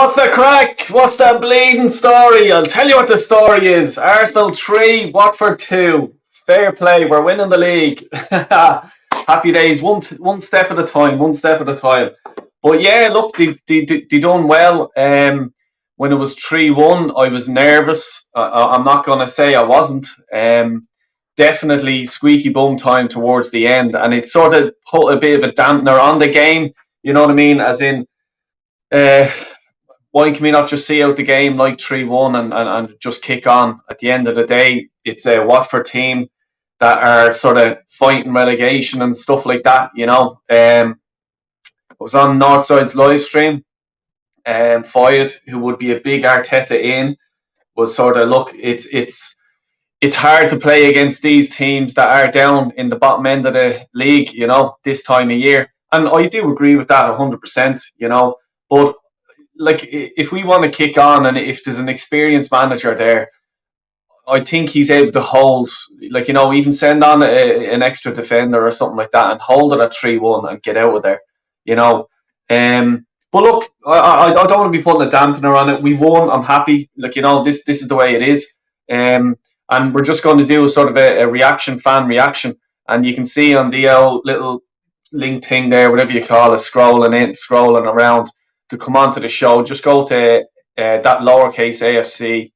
What's the crack? What's the bleeding story? I'll tell you what the story is. Arsenal 3, Watford 2. Fair play, we're winning the league. Happy days, one step at a time, one step at a time. But yeah, look, they done well. When it was 3-1, I was nervous. I'm not going to say I wasn't. Definitely squeaky bum time towards the end. And it sort of put a bit of a dampener on the game. You know what I mean? As in, why can we not just see out the game like 3-1 and just kick on? At the end of the day, it's a Watford team that are sort of fighting relegation and stuff like that, you know. I was on Northside's live stream, Foyt, who would be a big Arteta in, was sort of, look, it's hard to play against these teams that are down in the bottom end of the league, you know, this time of year. And I do agree with that 100%, you know. But like, if we want to kick on and if there's an experienced manager there, I think he's able to hold, like, you know, even send on an extra defender or something like that and hold it at 3-1 and get out of there, you know. But look, I don't want to be putting a dampener on it. We won. I'm happy. Like, you know, this is the way it is. And we're just going to do a sort of a reaction, fan reaction. And you can see on the little link thing there, whatever you call it, scrolling around to come onto the show. Just go to that lowercase AFC,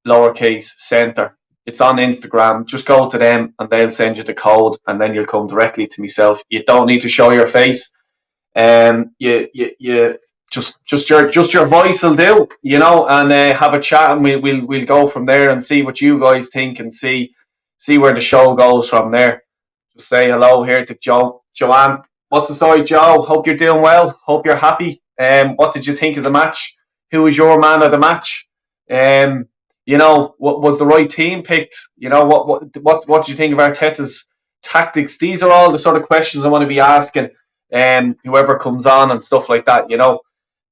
lowercase centre. It's on Instagram. Just go to them and they'll send you the code and then you'll come directly to myself. You don't need to show your face. You just your voice will do, you know, and have a chat, and we'll go from there and see what you guys think and see where the show goes from there. Just say hello here to Joanne. What's the story, Joe? Hope you're doing well. Hope you're happy. What did you think of the match? Who was your man of the match? You know, what was the right team picked? You know, what do you think of Arteta's tactics? These are all the sort of questions I want to be asking whoever comes on and stuff like that, you know.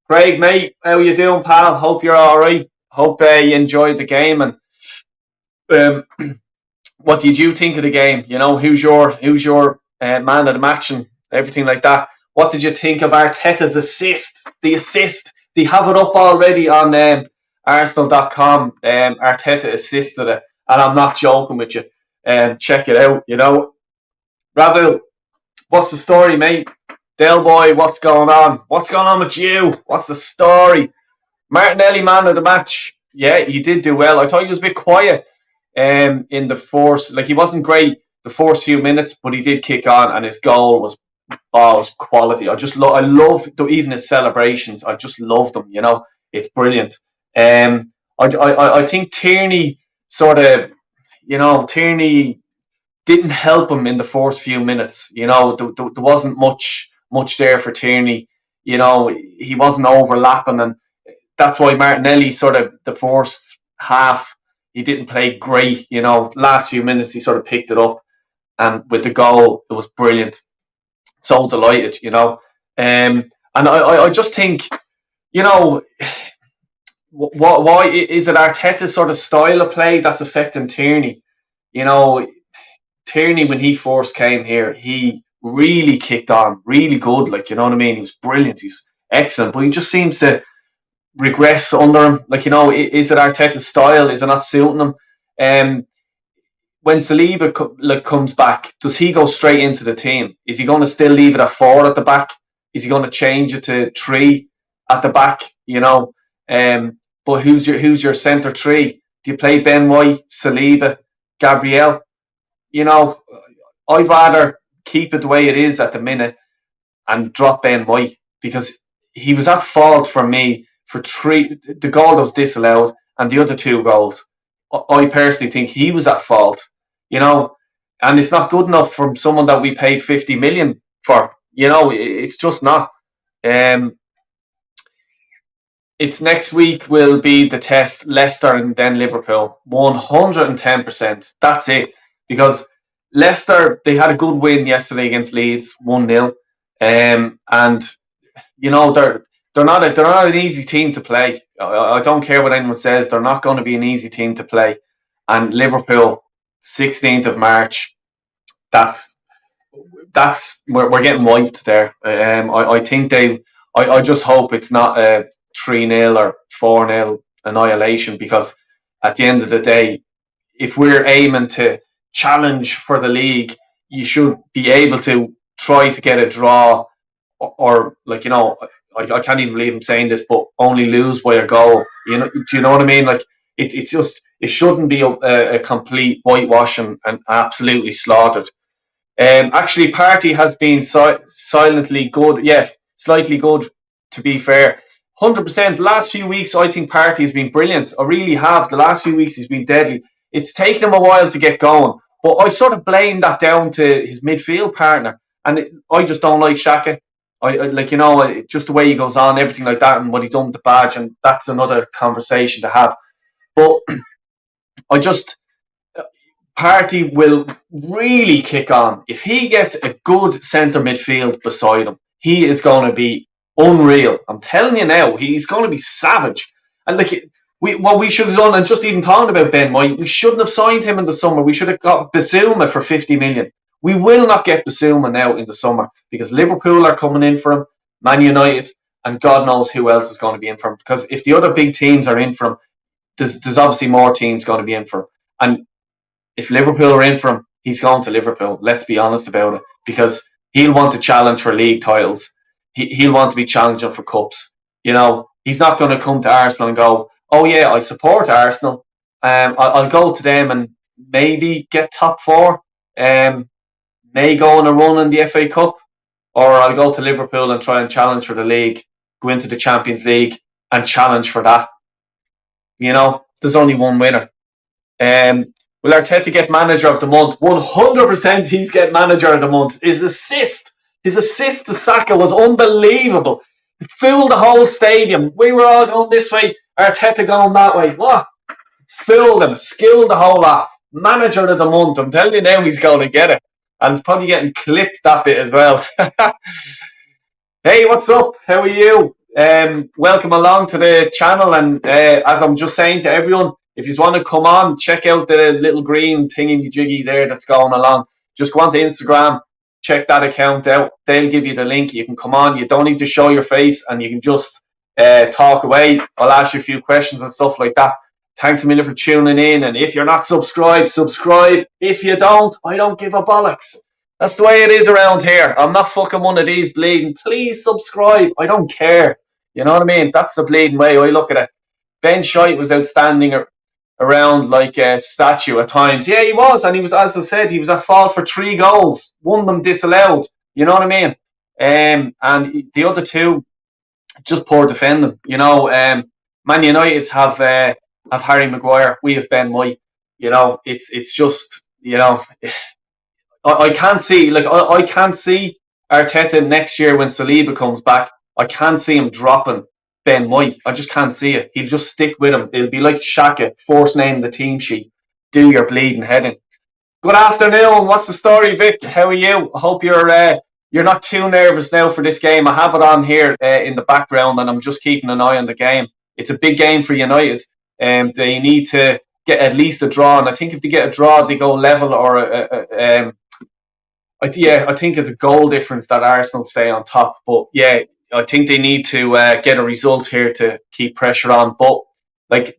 Craig, mate, how you doing, pal? Hope you're all right. Hope you enjoyed the game. And what did you think of the game? You know, who's your man of the match and everything like that? What did you think of Arteta's assist? The assist, they have it up already on Arsenal.com. Arteta assisted it, and I'm not joking with you. Check it out. You know, Ravel, what's the story, mate? Del boy, what's going on? What's going on with you? What's the story? Martinelli, man of the match. Yeah, he did do well. I thought he was a bit quiet in the first. Like, he wasn't great the first few minutes, but he did kick on, and his goal was quality. I love even his celebrations. I just love them. You know, it's brilliant. I think Tierney sort of, you know, Tierney didn't help him in the first few minutes. You know, there wasn't much there for Tierney. You know, he wasn't overlapping, and that's why Martinelli sort of the first half he didn't play great. You know, last few minutes he sort of picked it up, and with the goal it was brilliant. So delighted, you know. And I just think, you know, why is it Arteta's sort of style of play that's affecting Tierney? You know, Tierney, when he first came here, he really kicked on, really good. Like, you know what I mean? He was brilliant. He was excellent. But he just seems to regress under him. Like, you know, is it Arteta's style? Is it not suiting him? When Saliba comes back, does he go straight into the team? Is he going to still leave it at 4 at the back? Is he going to change it to 3 at the back? You know, but who's your centre 3? Do you play Ben White, Saliba, Gabriel? You know, I'd rather keep it the way it is at the minute and drop Ben White, because he was at fault for me for the goal that was disallowed and the other 2 goals. I personally think he was at fault, you know, and it's not good enough from someone that we paid 50 million for. You know, it's just not. It's next week will be the test, Leicester and then Liverpool. 110%. That's it. Because Leicester, they had a good win yesterday against Leeds, 1-0. And you know, they're not an easy team to play. I don't care what anyone says, they're not going to be an easy team to play. And Liverpool, 16th of March, that's we're getting wiped there. I think I just hope it's not a 3-0 or 4-0 annihilation, because at the end of the day, if we're aiming to challenge for the league, you should be able to try to get a draw, or like, I can't even believe I'm saying this, but only lose by a goal. Do you know what I mean? Like, it's just, it shouldn't be a complete whitewashing and absolutely slaughtered. Actually, Party has been silently good. Yeah, slightly good, to be fair. 100%. The last few weeks, I think Party has been brilliant. I really have. The last few weeks, he's been deadly. It's taken him a while to get going, but I sort of blame that down to his midfield partner. And I just don't like Xhaka. Just the way he goes on, everything like that, and what he done with the badge, and that's another conversation to have. But I just, Party will really kick on if he gets a good centre midfield beside him. He is going to be unreal. I'm telling you now, he's going to be savage. And what we should have done, and just even talking about Ben White, we shouldn't have signed him in the summer. We should have got Basuma for 50 million. We will not get Basuma now in the summer, because Liverpool are coming in for him, Man United, and God knows who else is going to be in for him. Because if the other big teams are in for him, there's obviously more teams going to be in for him. And if Liverpool are in for him, he's going to Liverpool. Let's be honest about it, because he'll want to challenge for league titles. He'll want to be challenging for cups. He's not going to come to Arsenal and go, "Oh yeah, I support Arsenal. I'll go to them and maybe get top 4. May go on a run in the FA Cup, or I'll go to Liverpool and try and challenge for the league, go into the Champions League and challenge for that." There's only one winner. Will Arteta get manager of the month? 100% he's get manager of the month. His assist to Saka was unbelievable. It fooled the whole stadium. We were all going this way, Arteta going that way. What? Fooled them, skilled the whole lot. Manager of the month. I'm telling you now, he's going to get it. And it's probably getting clipped, that bit as well. Hey, what's up? How are you? Welcome along to the channel. And as I'm just saying to everyone, if you want to come on, check out the little green thingy-jiggy there that's going along. Just go on to Instagram, check that account out. They'll give you the link. You can come on. You don't need to show your face, and you can just talk away. I'll ask you a few questions and stuff like that. Thanks a million for tuning in. And if you're not subscribed, subscribe. If you don't, I don't give a bollocks. That's the way it is around here. I'm not fucking one of these bleeding. Please subscribe. I don't care. You know what I mean? That's the bleeding way I look at it. Ben Shite was outstanding around like a statue at times. Yeah, he was. And he was, as I said, he was at fault for 3 goals. One of them disallowed. You know what I mean? And the other 2, just poor defending. Man United have Harry Maguire. We have Ben White. It's just, I can't see, I can't see Arteta next year when Saliba comes back. I can't see him dropping Ben White. I just can't see it. He'll just stick with him. It'll be like Xhaka, first name the team sheet. Do your bleeding heading. Good afternoon. What's the story, Vic? How are you? I hope you're not too nervous now for this game. I have it on here in the background, and I'm just keeping an eye on the game. It's a big game for United. They need to get at least a draw, and I think if they get a draw, they go level, or I think it's a goal difference that Arsenal stay on top. But yeah, I think they need to get a result here to keep pressure on. But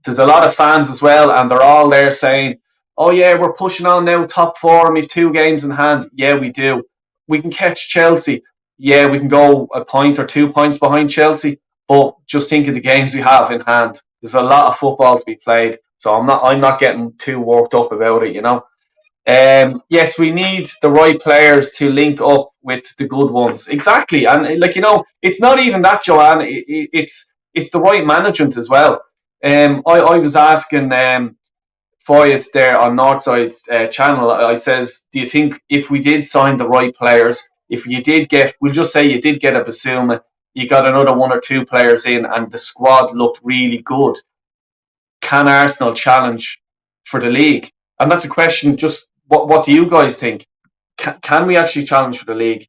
there's a lot of fans as well, and they're all there saying, "Oh yeah, we're pushing on now, top 4, and we've 2 games in hand." Yeah, we do. We can catch Chelsea. Yeah, we can go a point or 2 points behind Chelsea. But just think of the games we have in hand. There's a lot of football to be played, so I'm not getting too worked up about it. Yes, we need the right players to link up with the good ones. Exactly. And it's not even that, Joanne. It's the right management as well. I was asking Foyt there on Northside's channel, I says, do you think if we did sign the right players, if you did get, we'll just say you did get a Basuma, you got another 1 or 2 players in, and the squad looked really good, can Arsenal challenge for the league? And that's a question. Just what do you guys think? Can we actually challenge for the league?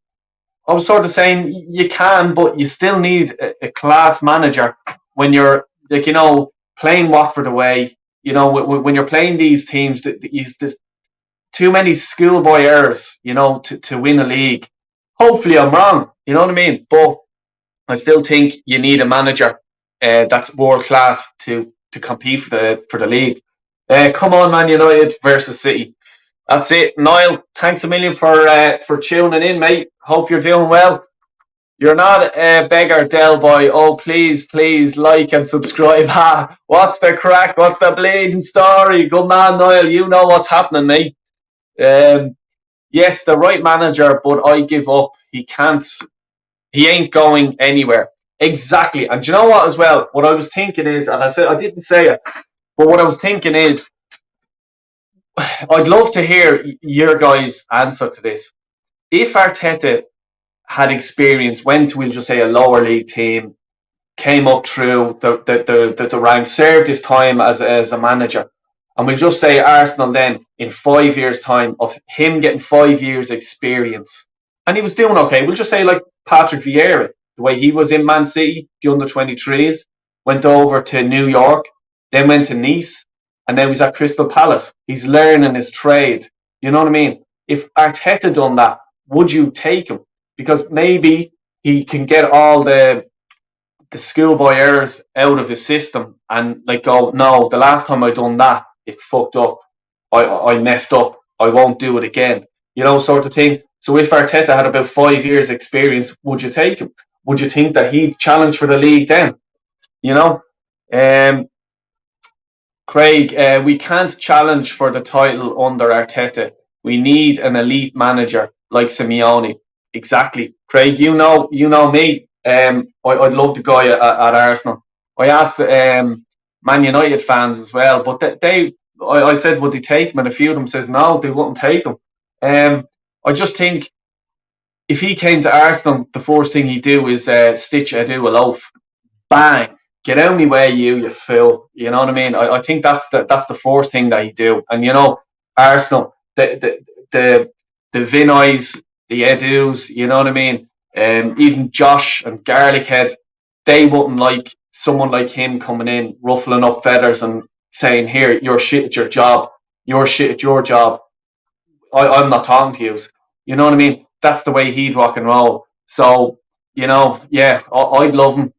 I was sort of saying you can, but you still need a class manager when you're playing Watford away. When you're playing these teams, there's too many schoolboy errors, to win a league. Hopefully I'm wrong, you know what I mean? But I still think you need a manager that's world class to compete for the league. Come on, Man United versus City. That's it, Niall. Thanks a million for tuning in, mate. Hope you're doing well. You're not a beggar, Del Boy. Oh, please like and subscribe. Ha! What's the crack? What's the bleeding story? Good man, Niall. You know what's happening, mate. Um, yes, the right manager, but I give up. He can't. He ain't going anywhere. Exactly. And do you know what? As well, what I was thinking is, and I didn't say it, but what I was thinking is, I'd love to hear your guys' answer to this. If Arteta had experience, went to, we'll just say, a lower league team, came up through the ranks, served his time as a manager, and we'll just say Arsenal then, in 5 years' time, of him getting 5 years' experience, and he was doing okay. We'll just say like Patrick Vieira, the way he was in Man City, the under-23s, went over to New York, then went to Nice, and then he's at Crystal Palace. He's learning his trade. You know what I mean? If Arteta done that, would you take him? Because maybe he can get all the schoolboy errors out of his system and like go, no, the last time I done that, it fucked up. I messed up. I won't do it again. You know, sort of thing. So if Arteta had about 5 years experience, would you take him? Would you think that he'd challenge for the league then? You know? Craig, we can't challenge for the title under Arteta. We need an elite manager like Simeone. Exactly. Craig, you know me. I'd love the guy at Arsenal. I asked Man United fans as well, but I said, would they take him? And a few of them says no, they wouldn't take him. I just think if he came to Arsenal, the first thing he'd do is stitch a loaf. Bang. Get out of my way, you fool. You know what I mean? I think that's the first thing that he'd do. And you know, Arsenal, the Vinoys, the Edus, you know what I mean? Even Josh and Garlichead, they wouldn't like someone like him coming in, ruffling up feathers and saying, here, you're shit at your job. You're shit at your job. I'm not talking to you. You know what I mean? That's the way he'd rock and roll. So, you know, yeah, I'd love him.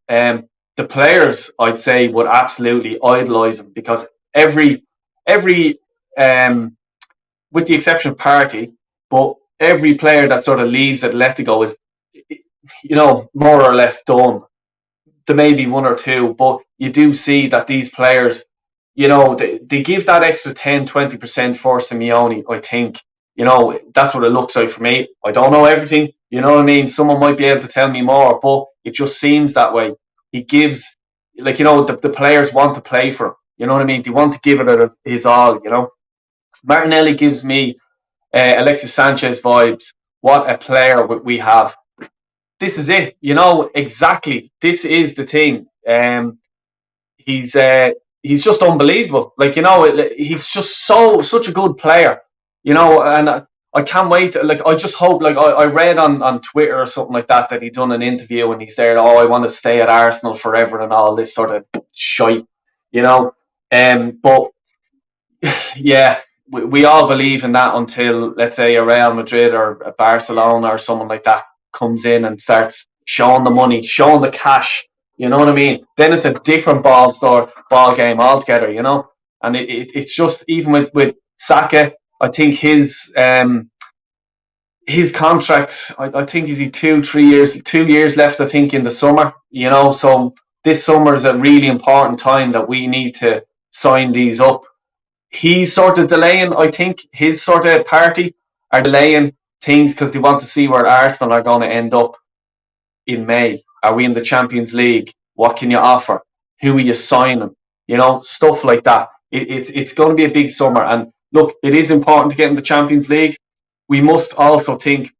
The players, I'd say, would absolutely idolise him because every with the exception of Partey, but every player that sort of leaves Atletico is, you know, more or less done. There may be one or two, but you do see that these players, you know, they give that extra 10-20% for Simeone, I think. You know, that's what it looks like for me. I don't know everything, you know what I mean? Someone might be able to tell me more, but it just seems that way. He gives, like, you know, the players want to play for him. You know what I mean? They want to give it his all, you know? Martinelli gives me Alexis Sanchez vibes. What a player we have. This is it, you know, exactly. This is the thing. He's just unbelievable. Like, you know, he's just such a good player, you know, and I can't wait. Like, I just hope, like, I read on Twitter or something like that he done an interview and he's there, oh, I want to stay at Arsenal forever and all this sort of shite, you know. But yeah, we all believe in that until, let's say, a Real Madrid or a Barcelona or someone like that comes in and starts showing the money, showing the cash. You know what I mean? Then it's a different ball game altogether, you know. And it's just, even with Saka, I think his contract, I think is he 2 years left, I think, in the summer, you know. So this summer is a really important time that we need to sign these up. He's sort of delaying, I think, his sort of party are delaying things because they want to see where Arsenal are going to end up in May. Are we in the Champions League? What can you offer? Who are you signing? You know, stuff like that. It's going to be a big summer. And look, it is important to get in the Champions League. We must also think,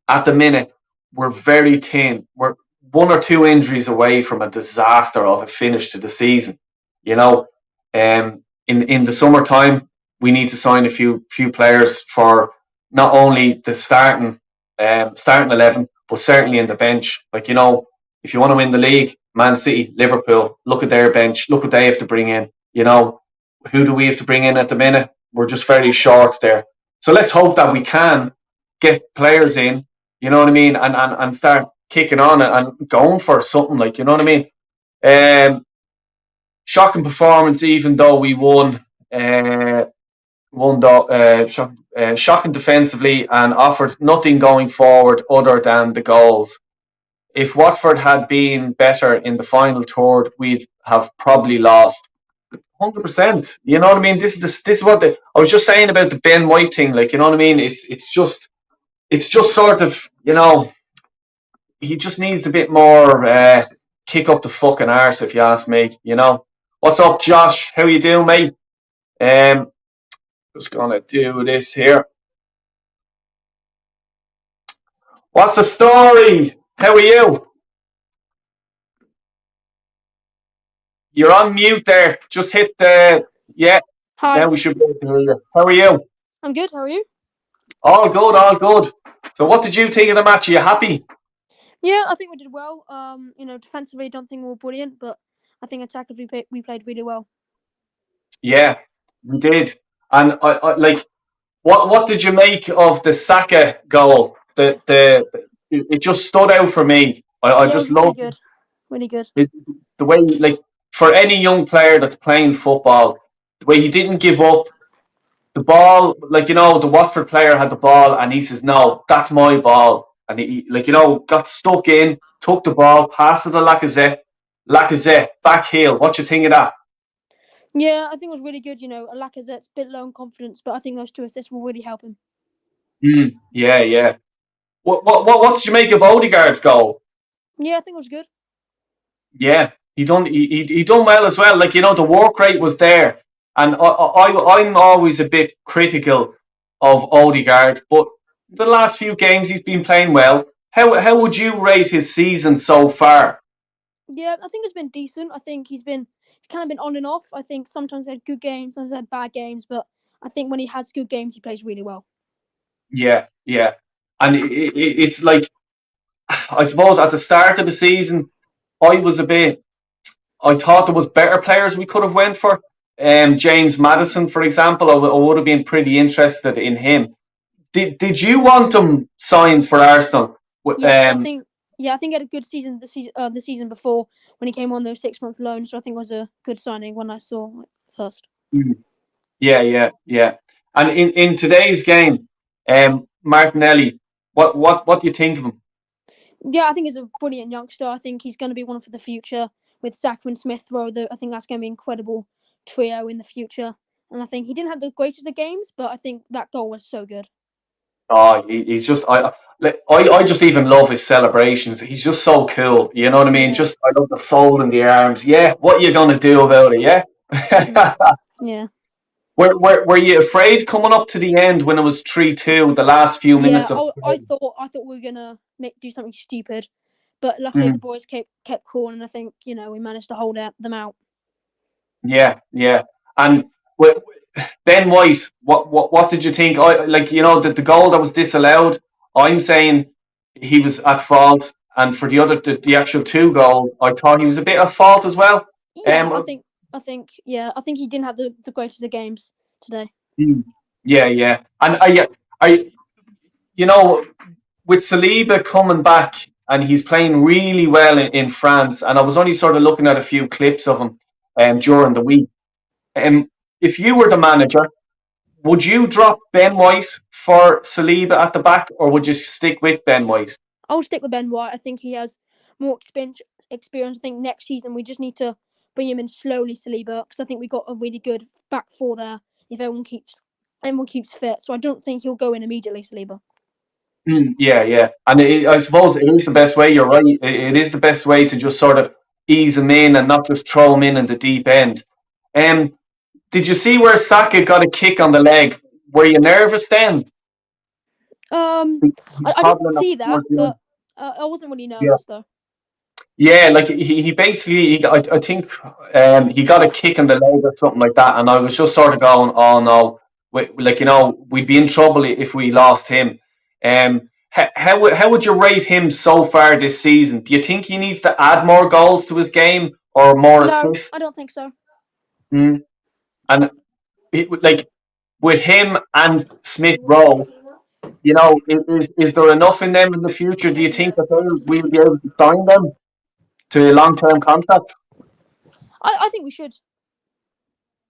at the minute, we're very thin. We're 1 or 2 injuries away from a disaster of a finish to the season. You know, in the summertime, we need to sign a few players for not only the starting 11, but certainly in the bench. Like, you know, if you want to win the league, Man City, Liverpool, look at their bench. Look what they have to bring in. You know, who do we have to bring in at the minute? We're just very short there. So let's hope that we can get players in, you know what I mean, and start kicking on and going for something, like, you know what I mean. Shocking performance, even though we won. Shocking defensively and offered nothing going forward other than the goals. If Watford had been better in the final third, we'd have probably lost. 100%. You know what I mean? This is what I was just saying about the Ben White thing. Like, you know what I mean? It's just sort of, he just needs a bit more kick up the fucking arse, if you ask me. What's up, Josh? How you doing, mate? Just gonna do this here. What's the story? How are you? You're on mute there. Just hit the yeah. Hi. Now we should be able to hear you. How are you? I'm good. How are you? All good, all good. So, what did you think of the match? Are you happy? Yeah, I think we did well. Defensively, I don't think we were brilliant, but I think attackively we played really well. Yeah, we did. And what did you make of the Saka goal? It just stood out for me. I just really love good, really good. the way, like, for any young player that's playing football, the way he didn't give up. The ball, the Watford player had the ball, and he says, "No, that's my ball." And he, got stuck in, took the ball, passed it to Lacazette, back heel. What you think of that? Yeah, I think it was really good. Lacazette's a bit low in confidence, but I think those 2 assists will really help him. Yeah. What did you make of Odegaard's goal? Yeah, I think it was good. Yeah, he done well as well. The work rate was there, and I'm always a bit critical of Odegaard, but the last few games he's been playing well. How would you rate his season so far? Yeah, I think it's been decent. I think he's kind of been on and off. I think sometimes he had good games, sometimes he had bad games, but I think when he has good games, he plays really well. Yeah, and it's like, I suppose at the start of the season, I thought there was better players we could have went for. James Maddison, for example, I would have been pretty interested in him. Did you want him signed for Arsenal? Yeah, I think he had a good season the season before when he came on those 6-month loans. So I think it was a good signing when I saw it first. Yeah. And in today's game, Martinelli, what do you think of him? Yeah, I think he's a brilliant youngster. I think he's going to be one for the future with Saka and Smith Rowe. I think that's going to be an incredible trio in the future. And I think he didn't have the greatest of games, but I think that goal was so good. Oh, he's just I just even love his celebrations. He's just so cool. You know what I mean? Yeah. I love the fold in the arms. Yeah, what are you gonna do about it? Yeah. Yeah. Were you afraid coming up to the end when it was 3-2? The last few minutes of I thought we were gonna do something stupid, but luckily the boys kept cool, and I think we managed to hold them out. Yeah. And Ben White, what did you think? The goal that was disallowed. I'm saying he was at fault, and for the actual 2 goals, I thought he was a bit at fault as well. Yeah, I think he didn't have the greatest of games today. Yeah, and with Saliba coming back, and he's playing really well in France, and I was only sort of looking at a few clips of him during the week. If you were the manager, would you drop Ben White for Saliba at the back, or would you stick with Ben White? I'll stick with Ben White. I think he has more experience. I think next season we just need to bring him in slowly, Saliba, because I think we got a really good back four there if everyone keeps fit. So I don't think he'll go in immediately, Saliba. Yeah, and I suppose it is the best way. You're right. It is the best way to just sort of ease him in and not just throw him in the deep end. Did you see where Saka got a kick on the leg? Were you nervous then? I didn't see that, but I wasn't really nervous though. Yeah, like he basically, I think he got a kick in the leg or something like that, and I was just sort of going, "Oh no, we'd be in trouble if we lost him." How would you rate him so far this season? Do you think he needs to add more goals to his game or more assists? I don't think so. And with him and Smith Rowe, is there enough in them in the future? Do you think that we'll be able to sign them to a long-term contract? I think we should.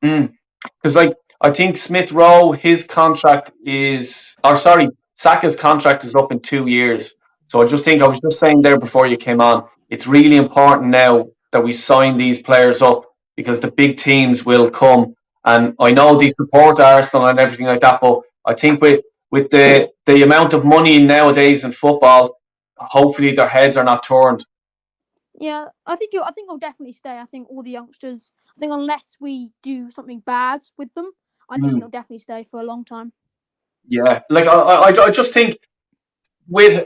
Because I think Smith Rowe, his contract is, or sorry, Saka's contract is up in 2 years. So I was just saying there before you came on, it's really important now that we sign these players up because the big teams will come. And I know they support Arsenal and everything like that, but I think with the amount of money nowadays in football, hopefully their heads are not turned. Yeah, I think he'll definitely stay. I think all the youngsters. I think unless we do something bad with them, I think they'll definitely stay for a long time. Yeah, like I just think with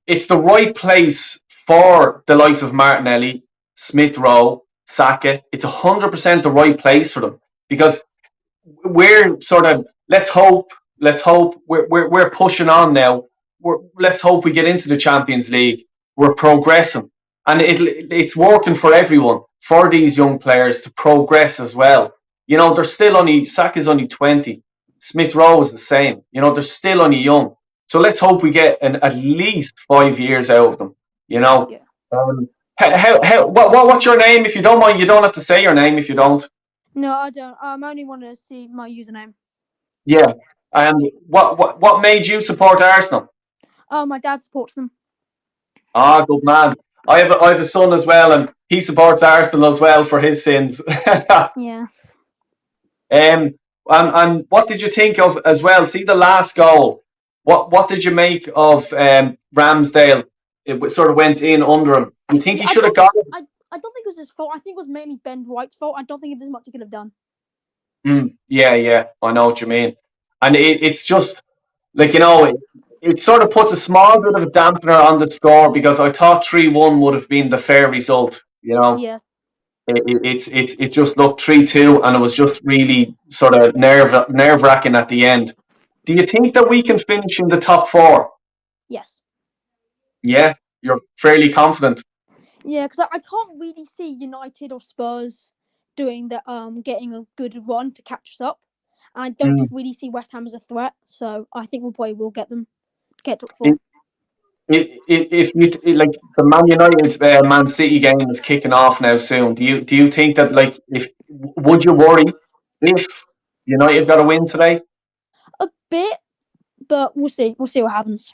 it's the right place for the likes of Martinelli, Smith Rowe, Saka. It's 100% the right place for them because we're sort of let's hope we're pushing on now. Let's hope we get into the Champions League. We're progressing, and it's working for everyone, for these young players to progress as well. You know, they're still only Saka's only 20. Smith Rowe is the same. You know, they're still only young. So let's hope we get at least 5 years out of them. You know. Yeah. What's your name? If you don't mind, you don't have to say your name if you don't. No, I don't. I only want to see my username. Yeah. And what made you support Arsenal? Oh, my dad supports them. Ah, good man. I have a son as well, and he supports Arsenal as well for his sins. Yeah. And what did you think of as well? See the last goal. What did you make of Ramsdale? Sort of went in under him. Do you think he should have got it? I don't think it was his fault. I think it was mainly Ben White's fault. I don't think there's much he could have done. Yeah, I know what you mean. And it's just like, it sort of puts a small bit of a dampener on the score because I thought 3-1 would have been the fair result. Yeah. It just looked 3-2, and it was just really sort of nerve wracking at the end. Do you think that we can finish in the top four? Yes. Yeah, you're fairly confident. Yeah, because I can't really see United or Spurs doing the getting a good run to catch us up, and I don't really see West Ham as a threat. So I think we'll probably will get top four. If you like the Man United Man City game is kicking off now soon, do you think that, like, if would you worry if United got a win today? A bit, but we'll see. We'll see what happens.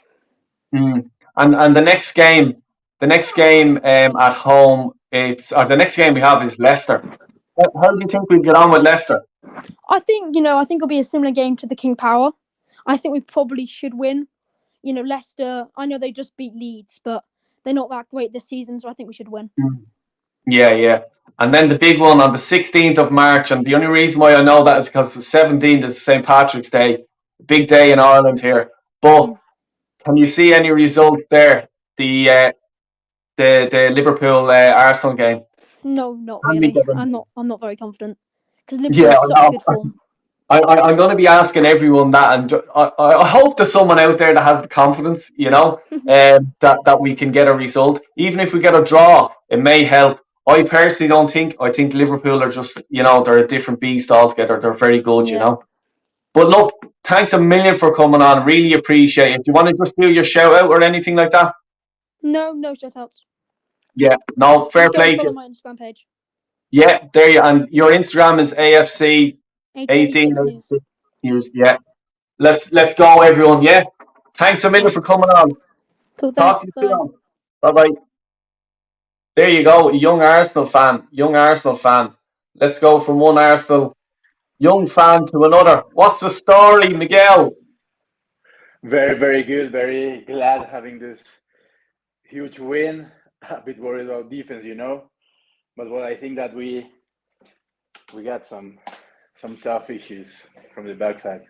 And the next game at home, the next game we have is Leicester. How do you think we'll get on with Leicester? I think it'll be a similar game to the King Power. I think we probably should win. Leicester, I know they just beat Leeds, but they're not that great this season, so I think we should win. Yeah. And then the big one on the 16th of March, and the only reason why I know that is because the 17th is St. Patrick's Day, big day in Ireland here. But can you see any result there? The Liverpool Arsenal game. No, not really. I'm not very confident because Liverpool Yeah, is such good form. I'm going to be asking everyone that, and I hope there's someone out there that has the confidence, that we can get a result. Even if we get a draw, it may help. I personally don't think. I think Liverpool are just, they're a different beast altogether. They're very good, But look, thanks a million for coming on. Really appreciate it. Do you want to just do your shout out or anything like that? No shout outs. Yeah, no, fair play. Follow my Instagram page. Yeah, there you, and your Instagram is AFC 18 News. Yeah. Let's go, everyone. Yeah. Thanks a million for coming on. Cool, Talk thanks. to you soon. Bye. There you go, young Arsenal fan. Let's go from one Arsenal young fan to another. What's the story, Miguel? Very, very good. Very glad having this huge win. A bit worried about defense, but I think that we got some tough issues from the backside.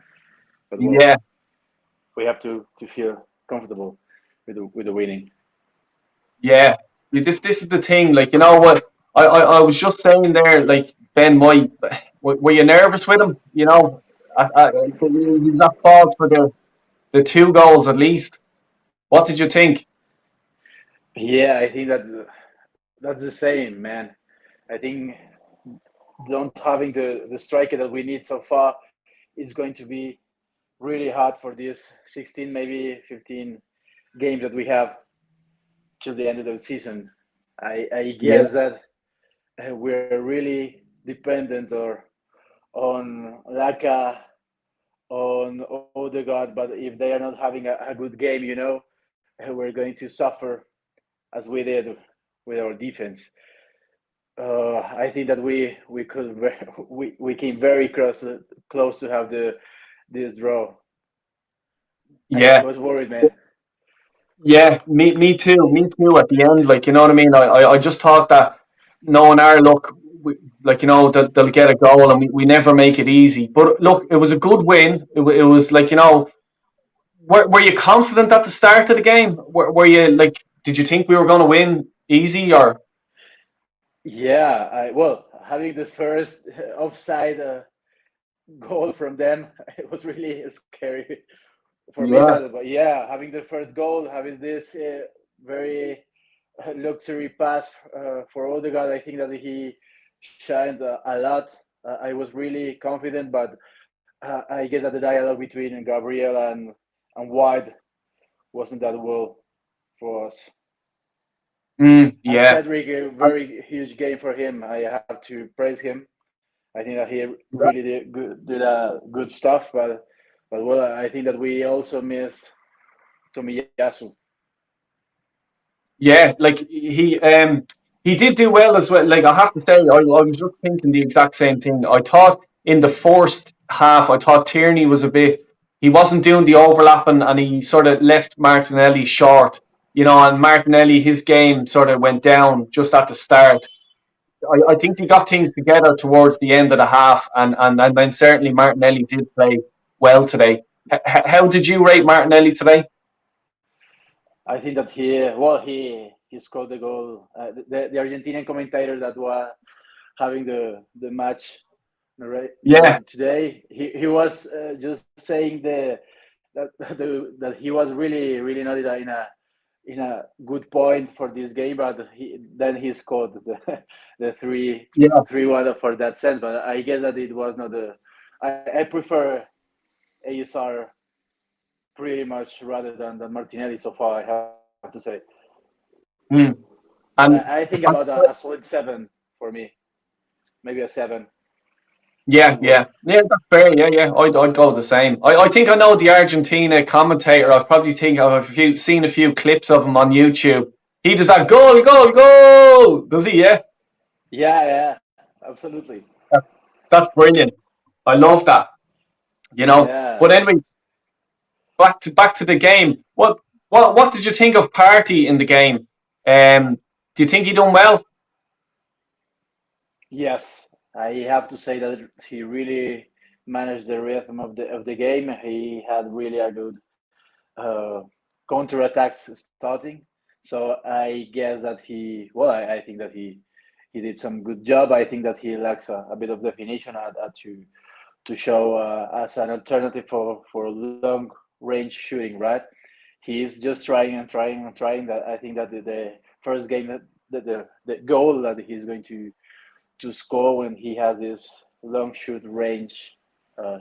But Yeah, we have to feel comfortable with the winning. yeah. This is the thing. Like, you know what? I was just saying there. Like, Ben White, were you nervous with him? He's not fault for the 2 goals at least. What did you think? Yeah, I think that's the same, man. I think not having the striker that we need so far is going to be really hard for these 16, maybe 15 games that we have till the end of the season. I guess that we're really dependent on Laka, on Odegaard, but if they are not having a good game, we're going to suffer as we did with our defense. I think that we could we came very close to have this draw. I Yeah, was worried, man. yeah, me too, me too. At the end, like you know what I mean. I just thought that knowing our luck, like you know, they'll get a goal, and we never make it easy. But look, it was a good win. It was like you know, were you confident at the start of the game? Were you like, did you think we were going to win easy or? Yeah, well, having the first offside goal from them, it was really scary for me. Yeah, But yeah, having the first goal, having this very luxury pass for Odegaard, I think that he shined a lot. I was really confident, but I guess that the dialogue between Gabriel and White wasn't that well for us. And yeah, Cedric, a very huge game for him. I have to praise him. I think that he yeah. really did good stuff, but well, I think that we also missed Tomiyasu. Yeah, like he did do well as well. Like I have to say, I was just thinking the exact same thing. I thought in the first half, I thought Tierney was a bit. He wasn't doing the overlapping, and he sort of left Martinelli short. You know, and Martinelli, his game sort of went down just at the start. I think they got things together towards the end of the half, and then certainly Martinelli did play well today. How did you rate Martinelli today? I think that he scored the goal. The Argentinian commentator that was having the match Yeah, narrated today, he was just saying that he was really not in a good point for this game, but then he scored the yeah. 3-1 for that sense. But I guess that it was not the. I prefer ASR pretty much rather than Martinelli so far. I have to say, Mm. but And I think about a solid 7 for me, maybe a 7 yeah, would yeah, work. yeah. That's fair. Yeah, yeah. I'd go the same. I think I know the Argentina commentator. I probably think I've seen a few clips of him on YouTube. He does that goal, goal, goal. Does he? Yeah. Yeah, absolutely. That- That's brilliant. I love that. You know. But Yeah, anyway, back to the game. What did you think of Party in the game? Do you think he done well? yes, I have to say that he really managed the rhythm of the game. He had really a good uh, counter attacks starting. So I guess that I think that he did some good job. I think that he lacks a bit of definition to show as an alternative for long range shooting. Right, he is just trying and trying and trying. That I think that the first game the goal that he's going to score when he has this long shoot range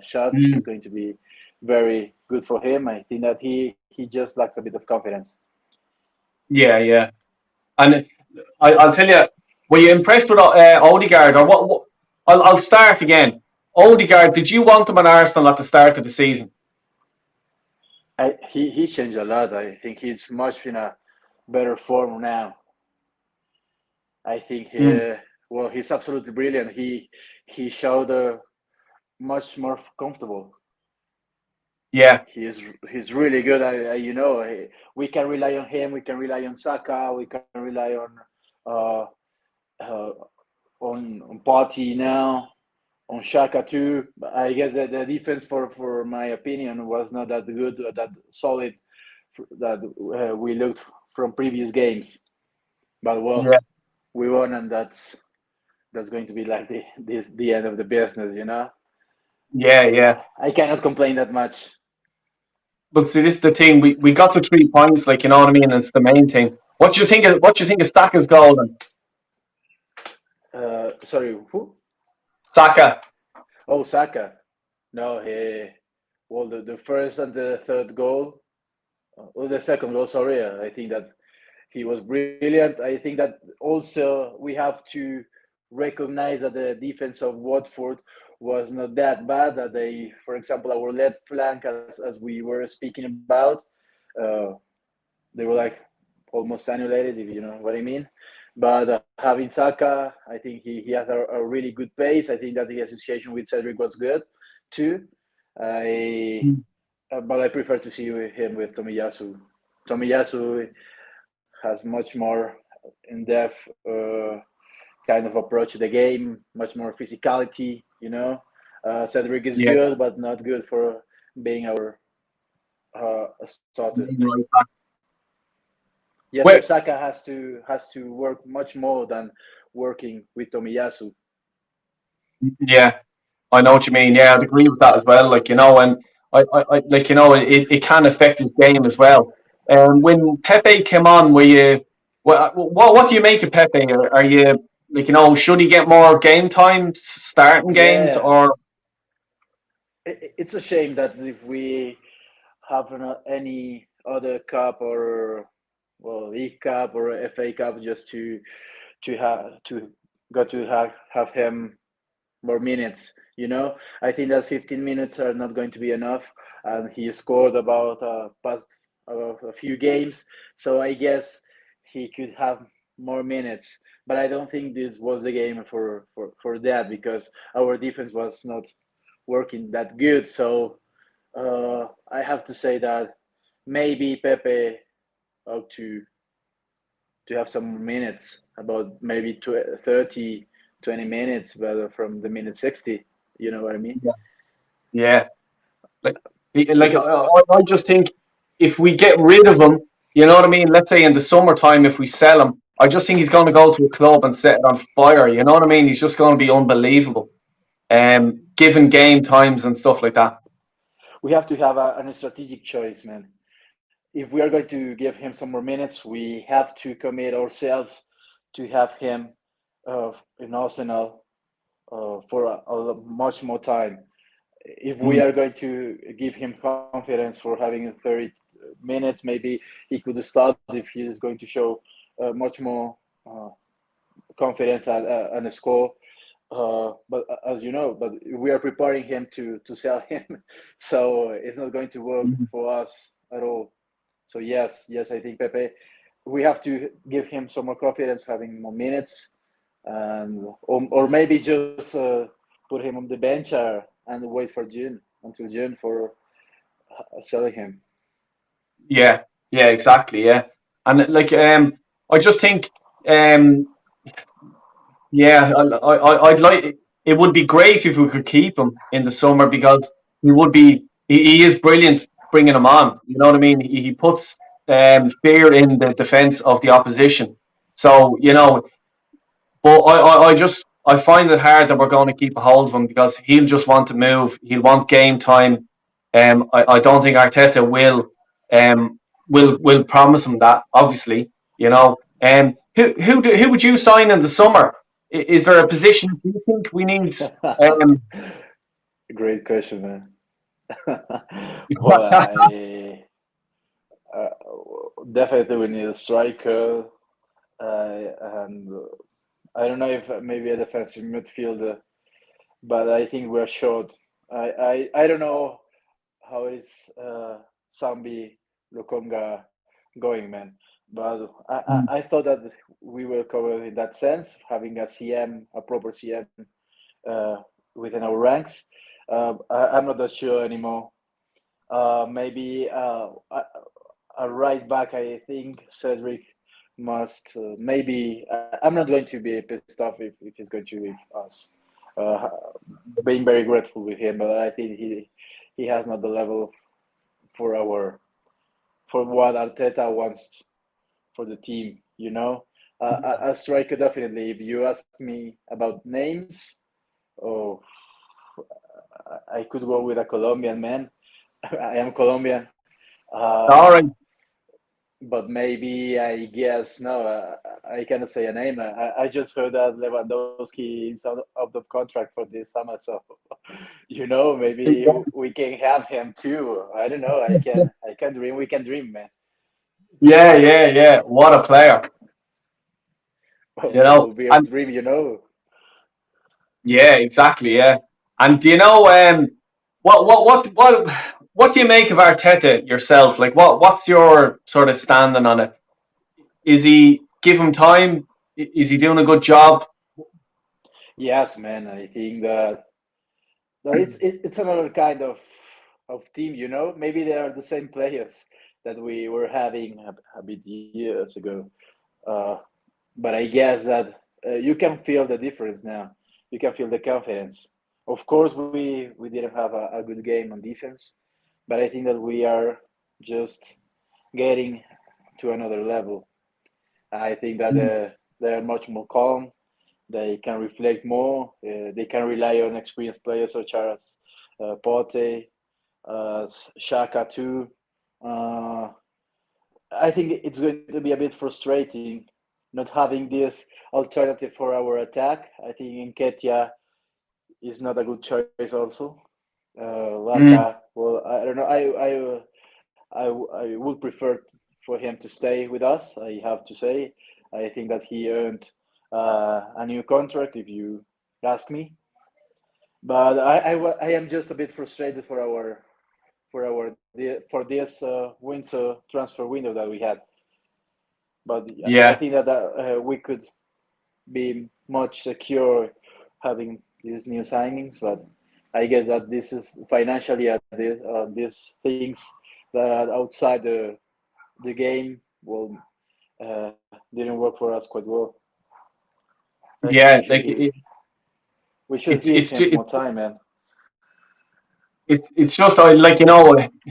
shot Mm, is going to be very good for him. I think that he just lacks a bit of confidence. yeah, yeah. And I'll tell you, were you impressed with Odegaard or what? I'll start again. Odegaard, did you want him on Arsenal at the start of the season? He changed a lot. I think he's much in a better form now. I think Mm, he's absolutely brilliant. He showed much more comfortable. yeah. He's really good. We can rely on him. We can rely on Saka. We can rely uh, uh, on Party now, on Shaka too. I guess that the defense, for my opinion, was not that good, that solid that we looked from previous games. But Yeah, we won, and that's going to be like the end of the business. yeah, yeah. I cannot complain that much. But see, this is the thing. We got the 3 points, like you know what I mean. It's the main thing. What do you think of Saka's goal then? Sorry, who? Saka. Oh, Saka. No, the first and the third goal, or the second goal, sorry, I think that he was brilliant. I think that also we have to recognize that the defense of Watford was not that bad. That they, for example, our left flank, as we were speaking about, uh, they were like almost annihilated, if you know what I mean. But having Saka, I think he has a really good pace. I think that the association with Cedric was good too. I but I prefer to see him with Tomiyasu. Tomiyasu has much more in-depth kind of approach to the game, much more physicality. Cedric is Yeah. good, but not good for being our starter. Right back. Yeah, so Wait, Saka has to work much more than working with Tomiyasu. yeah, I know what you mean. Yeah, I'd agree with that as well. Like, and I like, it can affect his game as well. When Pepe came on, were you what do you make of Pepe? Are you like, should he get more game time starting games Yeah, or it's a shame that if we have any other cup or League Cup or FA Cup just to got to have him more minutes. I think that 15 minutes are not going to be enough, and he scored about past about a few games, so I guess he could have more minutes. But I don't think this was the game for that, because our defense was not working that good. So I have to say that maybe Pepe ought to have some minutes, about maybe 30, 20 minutes, but from the minute 60. You know what I mean? yeah, like Because I just think if we get rid of him, you know what I mean? Let's say in the summertime, if we sell him, I just think he's going to go to a club and set it on fire. You know what I mean? He's just going to be unbelievable. Given game times and stuff like that. we have to have a strategic choice, man. If we are going to give him some more minutes, we have to commit ourselves to have him in Arsenal for much more time. If we Mm. are going to give him confidence for having 30 minutes, maybe he could start if he is going to show much more confidence and a score. But as you know, but we are preparing him to sell him, so it's not going to work for us at all. So yes, I think Pepe, we have to give him some more confidence, having more minutes, and or maybe just put him on the bench and wait for June until June for selling him. Yeah, yeah, exactly. Yeah, and like, I just think, um, yeah, I'd like. It would be great if we could keep him in the summer because he would be. He is brilliant bringing him on. You know what I mean? He puts fear in the defense of the opposition. So but I find it hard that we're going to keep a hold of him because he'll just want to move. He'll want game time. I don't think Arteta will promise him that. Obviously, who would you sign in the summer? Is there a position you think we need? Um, Great question, man. Well, I uh, definitely we need a striker, and I don't know if maybe a defensive midfielder, but I think we're short. I don't know how is Sambi Lokonga going, man. But I thought that we were covered in that sense, having a CM, a proper CM uh, within our ranks. I'm not that sure anymore. Maybe a right back. I think Cedric must maybe. I'm not going to be pissed off if he's going to leave us. Uh, being very grateful with him, but I think he has not the level for our for what Arteta wants for the team. A striker definitely. If you ask me about names, oh, I could go with a Colombian man. I am Colombian, all uh, right. but maybe I guess no. I cannot say a name. I just heard that Lewandowski is out of contract for this summer, so maybe we can have him too. I don't know. I can dream. We can dream, man. Yeah, yeah, yeah. What a player. Well, will be our And dream. Yeah, exactly. Yeah. And do you know what do you make of Arteta yourself? Like, what's your sort of standing on it? Is he give him time? Is he doing a good job? Yes, man. I think that it's another kind of team, you know. Maybe they are the same players that we were having a bit years ago. Uh, but I guess that you can feel the difference now. You can feel the confidence. Of course, we didn't have a good game on defense, but I think that we are just getting to another level. I think that they are much more calm. They can reflect more. They can rely on experienced players such as Pote, Shaka too. Uh, I think it's going to be a bit frustrating not having this alternative for our attack. I think Nketiah is not a good choice also. Mm, Laka, well, I don't know. I would prefer for him to stay with us. I have to say, I think that he earned a new contract. If you ask me, but I am just a bit frustrated for this winter transfer window that we had. But I yeah, think that we could be much secure having these new signings. But I guess that this is financially these things that outside the game will didn't work for us quite well. I think yeah. Like we should it's give it's him ju- more time, man. it's just like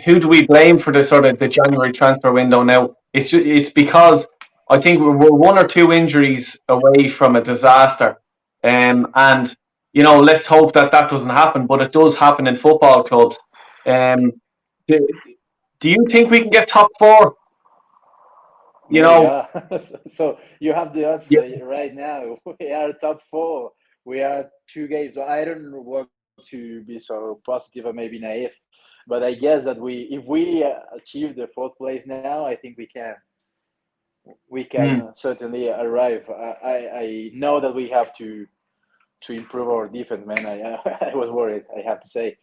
who do we blame for the sort of the January transfer window now? It's because I think we're one or two injuries away from a disaster, and let's hope that that doesn't happen, but it does happen in football clubs. Um, do, do you think we can get top four? You Oh know, yeah. So you have the yeah, answer right now. We are top four. We are 2 games. I don't want to be so positive or maybe naive, but I guess that if we achieve the fourth place now, I think we can mm, certainly arrive. I know that we have to improve our defense, man. I was worried. I have to say,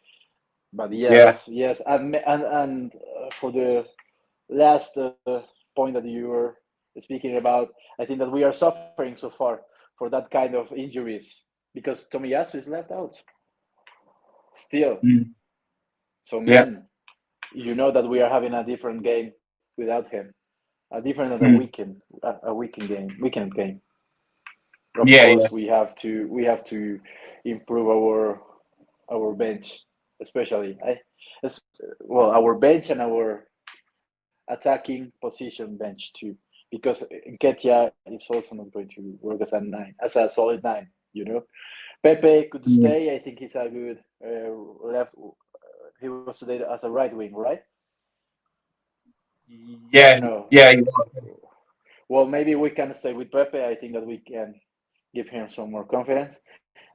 but yeah, yes, and for the last point that you were speaking about, I think that we are suffering so far for that kind of injuries because Tomiyasu is left out still. mm, So yeah, man, you know that we are having a different game without him, a different than a mm, weekend game. Of yeah, yeah, course, we have to improve our bench, especially. Well, our bench and our attacking position bench too, because Nketiah is also not going to work as a nine, as a solid nine. You know, Pepe could mm, stay. I think he's a good left. He was today as a right wing, right? I yeah, don't know. yeah, Well, maybe we can stay with Pepe. I think that we can give him some more confidence.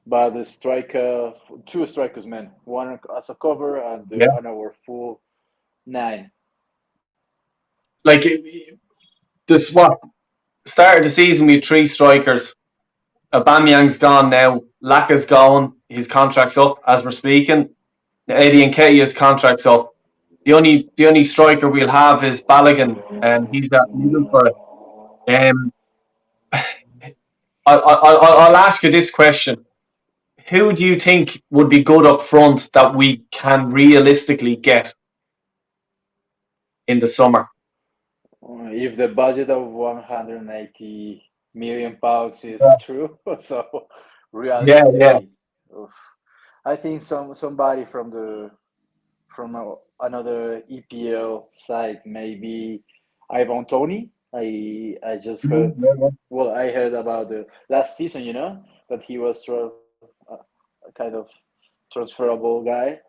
But the striker, two strikers, man, one as a cover and yeah. on our full nine. Like this, what start of the season we had three strikers. Aubameyang's gone now. Laka's gone. His contract's up as we're speaking. Eddie Nketiah's contract's up. The only striker we'll have is Balogun, and he's at Middlesbrough. Um, I'll ask you this question: who do you think would be good up front that we can realistically get in the summer? If the budget of 180 million pounds is true, so Yeah, yeah. realistically, oof, I think somebody from another EPL side, maybe Ivan Tony. I just heard. Yeah, Well, I heard about the last season. You know that he was a kind of transferable guy.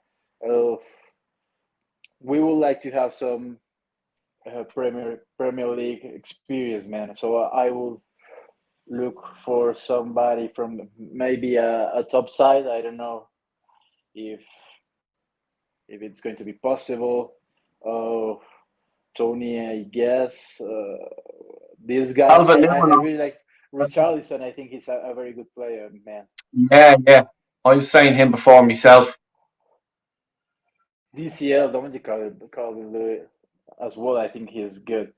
Uh, we would like to have some Premier League experience, man. So I will look for somebody from maybe a top side. I don't know if if it's going to be possible. Uh, Tony, I guess. This guy, Calvert I Lewin. really like Richarlison. I think he's a very good player, man. Yeah, yeah. I was saying him before myself. DCL, Dominic Calvert-Lewin as well. I think he is good,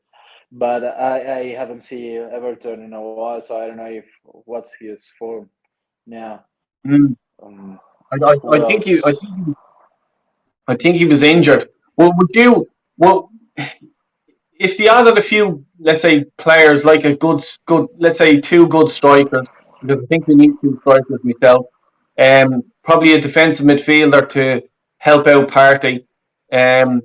but I haven't seen Everton in a while, so I don't know if what's his form now. Mm. Um, I who think else? I think he was injured. Well, if they added a few, let's say, players like a good, let's say, two good strikers, because I think we need two strikers myself. Probably a defensive midfielder to help out Partey. Um,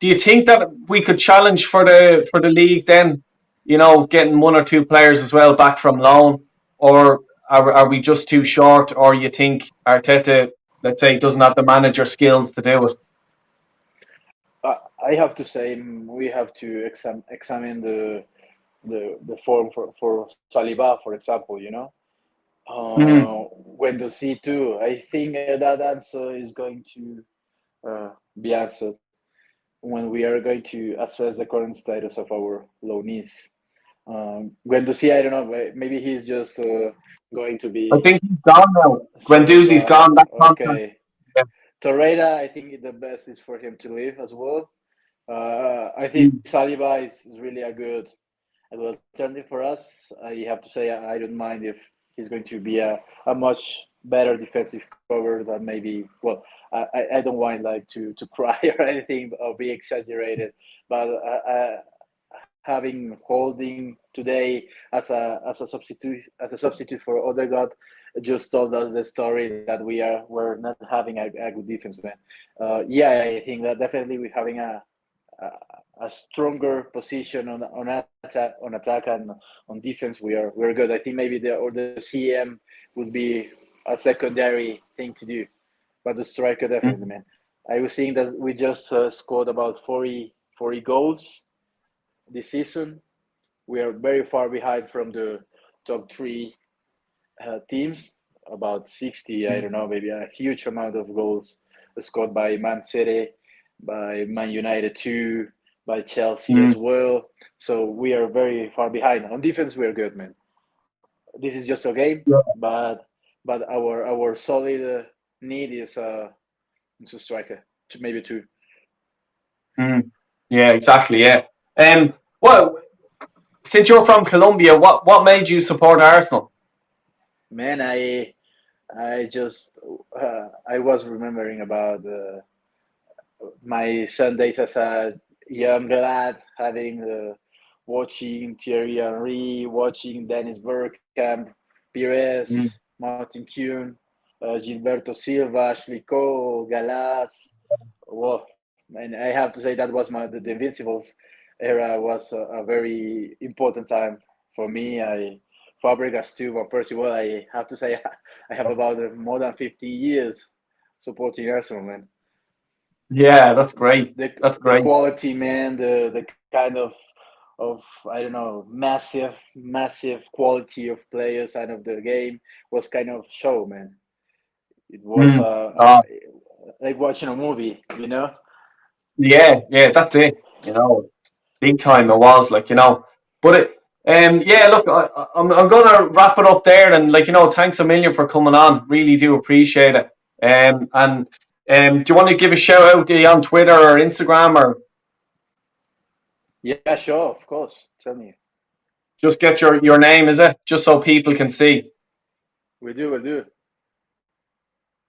do you think that we could challenge for the league then? You know, getting one or two players as well back from loan, or are we just too short? Or you think Arteta, let's say, doesn't have the manager skills to do it? I have to say we have to examine the form for Saliba, for example. Mm, When the C2, I think that answer is going to be answered when we are going to assess the current status of our loanees. Guendouzi, I don't know, maybe he's just going to I be think he's gone now. sold Guendouzi's by. gone. That contract. Okay. Torreira, I think the best is for him to leave as well. I think Yeah. Saliba is really a good alternative for us. I have to say I don't mind if he's going to be a much better defensive cover than maybe. Well, I don't want like to cry or anything or be exaggerated, but having Holding today as a substitute for Odegaard just told us the story that we're not having a good defense, man. Yeah, I think that definitely we're having a, a stronger position on attack and on defense. We're good. I think maybe the CM would be a secondary thing to do, but the striker definitely, Mm, man. I was seeing that we just scored about 40 goals this season. We are very far behind from the top three teams. About 60, I mm, don't know, maybe a huge amount of goals scored by Man City, by Man United too, by Chelsea as mm. well. So we are very far behind. On defense, we are good, man. This is just a game, Yeah. but our solid need is a striker, maybe two. Mm. Yeah, exactly. Yeah. Well, since you're from Colombia, what made you support Arsenal? Man, I just I was remembering about my Sundays as a young lad, having watching Thierry Henry, watching Dennis Bergkamp, Mm. Pires, Martin Kuhn, Gilberto Silva, Ashley Cole, Galas. Well, and I have to say that was the Invincibles era was a very important time for me. Fabregas too, but Percy. Well, I have to say I have about more than 50 years supporting Arsenal, man. Yeah, that's great. the That's the great. quality, man, the kind of I don't know, massive quality of players and of the game was kind of show, man. It was Mm. Oh, like watching a movie. yeah, yeah, that's it. You know, big time it was, like, But yeah, look, I'm gonna wrap it up there, and like, thanks a million for coming on. Really do appreciate it. And do you want to give a shout out to you on Twitter or Instagram, or Yeah, sure, of course. Tell me. just get your name, is it? Just so people can see. We do.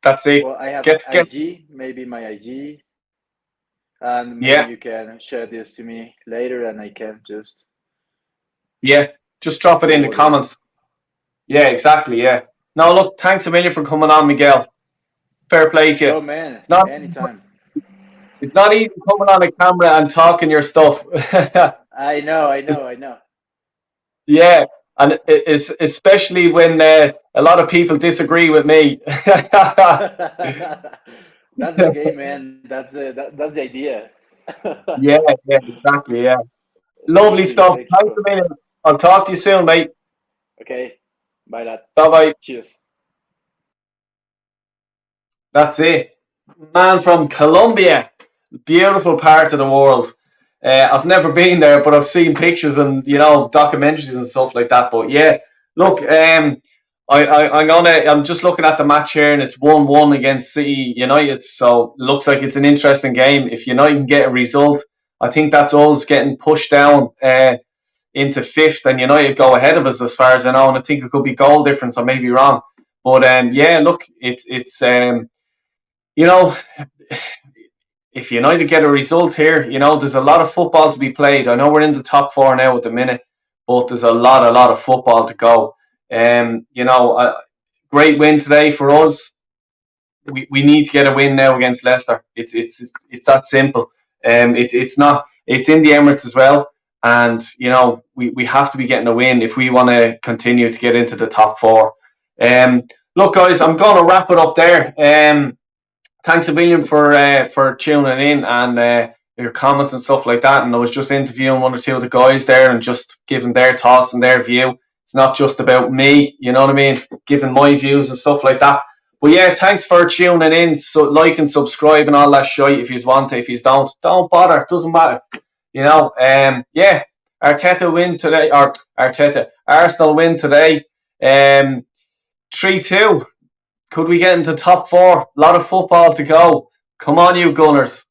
That's it. Well, I have Get IG, maybe my IG, and maybe yeah, you can share this to me later, and I can just yeah. Just drop it in the forward it. comments. Yeah, exactly. Yeah. No, look, thanks a million for coming on, Miguel. Fair play to you. Sure, man. It's not Anytime. it's not easy coming on a camera and talking your stuff. I know, I It's- know, I know. yeah, and it's especially when a lot of people disagree with me. That's the game, man. That's the idea. Yeah, yeah, exactly. Yeah, lovely stuff. Thank you Thanks for. a million. I'll talk to you soon, mate. Okay, bye, lad. Bye bye. Cheers. That's it. Man from Colombia, beautiful part of the world. I've never been there, but I've seen pictures and documentaries and stuff like that. But yeah, look, I'm just looking at the match here, and it's 1-1 against City United. So it looks like it's an interesting game. If United can get a result, I think that's us getting pushed down into fifth, and United go ahead of us as far as I know. And I think it could be goal difference. I may be wrong, but yeah, look, it's you know, if United get a result here, there's a lot of football to be played. I know we're in the top four now at the minute, but there's a lot of football to go. A great win today for us. We need to get a win now against Leicester. It's that simple. It's not. It's in the Emirates as well, and we have to be getting a win if we want to continue to get into the top four. Look, guys, I'm going to wrap it up there. Thanks a million for tuning in and your comments and stuff like that. And I was just interviewing one or two of the guys there and just giving their thoughts and their view. It's not just about me, you know what I mean? Giving my views and stuff like that. But yeah, thanks for tuning in. So like and subscribe and all that shit if you want to. If you don't bother. It doesn't matter. Yeah. Arsenal win today. Arsenal win today. 3-2. Could we get into top four? A lot of football to go. Come on, you Gunners.